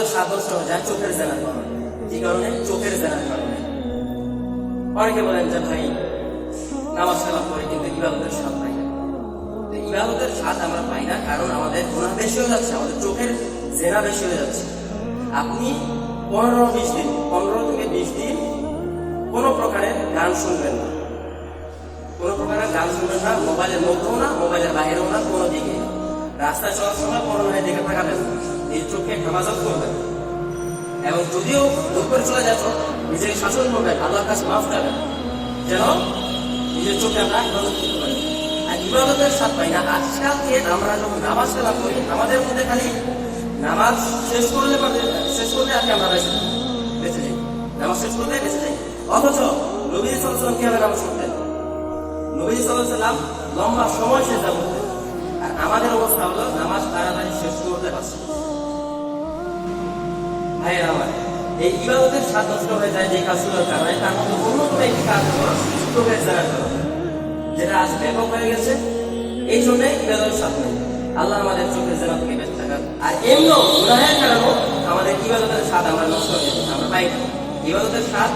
ইবাদতের স্বাদ নষ্ট হয়ে যায় চোখের জেনার কারণে। কি কারণে? চোখের জেনার কারণে। অনেকে বলেন যে ভাই নামাজ কালাম করে কিন্তু ইবাদতের স্বাদ পাই না। ইবাদতের স্বাদ আমরা পাই না কারণ আমাদের গুনাহ বেশি হয়ে যাচ্ছে, আমাদের চোখের জেনা বেশি হয়ে যাচ্ছে। আপনি 15-20 দিন 15 থেকে 20 দিন কোনো প্রকারের গান শুনবেন না, কোনো প্রকারের গান শুনবেন না, মোবাইলের মধ্যেও না, মোবাইলের বাইরেও না, কোনো দিকে না। রাস্তায় চলার সময় কোনো নয় দেখে থাকাবেন, এই চোখে হেফাজত করবেন এবং যদিও দুঃখ করে চলে যাচ্ছ নিজেকে শাসন করবেন, আল্লাহর কাছে মাফ চাবেন যেন নিজের চোখে আমরা হেফাজত করতে পারি। আর ইবাদতের স্বাদ পাই না। আজকালকে আমরা যখন নামাজ কালাম করি আমাদের মধ্যে খালি নামাজ শেষ করলে আর কি আমরা বেঁচে যাই, নামাজ শেষ করলে বেঁচে যাই। অথচ নবী সাল্লাল্লাহু আলাইহি ওয়াসাল্লাম কিভাবে নামাজ পড়তেন? নবী সাল্লাল্লাহু আলাইহি ওয়াসাল্লাম লম্বা সময় শেষ করতেন, আর আমাদের অবস্থা হলো নামাজ তাড়াতাড়ি শেষ করতে পারছি। ভাইয়ের আমার, এই ইবাদতের স্বাদ নষ্ট হয়ে যায় যে কাজগুলোর কারণে, তার মধ্যে অন্যতম একটি কাজ হলো চোখের জেনার কারণে, যেটা আজ ব্যাপক হয়ে গেছে। এই জন্য ইবাদতের স্বাদ নেই। আল্লাহ আমাদের চোখের জেনা থেকে বেঁচে থাকার। আর এমনিও গুনাহের কারণেও আমাদের ইবাদতের স্বাদ আমরা নষ্ট হয়ে যাচ্ছি, আমরা পাই না। ইবাদতের স্বাদ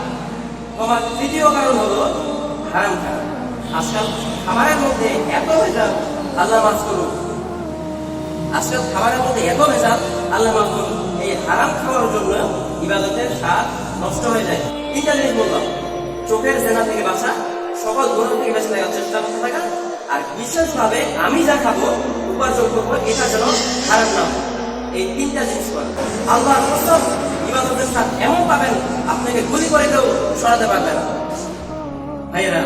কমার তৃতীয় কারণ হলো হারাম খাওয়া। আজকাল খাবারের মধ্যে এত ভেজাল, আল্লাহ মাফ করুন, আজকাল খাবারের মধ্যে এত ভেজাল, আল্লাহ মাফ করুন। এই হারাম খাওয়ার জন্য ইবাদতের স্বাদ নষ্ট হয়ে যায়। তিনটা জিনিস বললাম: চোখের জেনা থেকে বাঁচা, সকল গুনাহ থেকে বেঁচে থাকার চেষ্টা করতে থাকা, আর বিশেষভাবে আমি যা খাবো উপার্জন করবো এটা যেন হারাম না হয়। এই তিনটা জিনিস করেন, আল্লাহর কসম ইবাদতের স্বাদ এমন পাবেন আপনাকে গুলি করে কেউ সরাতে পারবে না। ভাইয়েরা,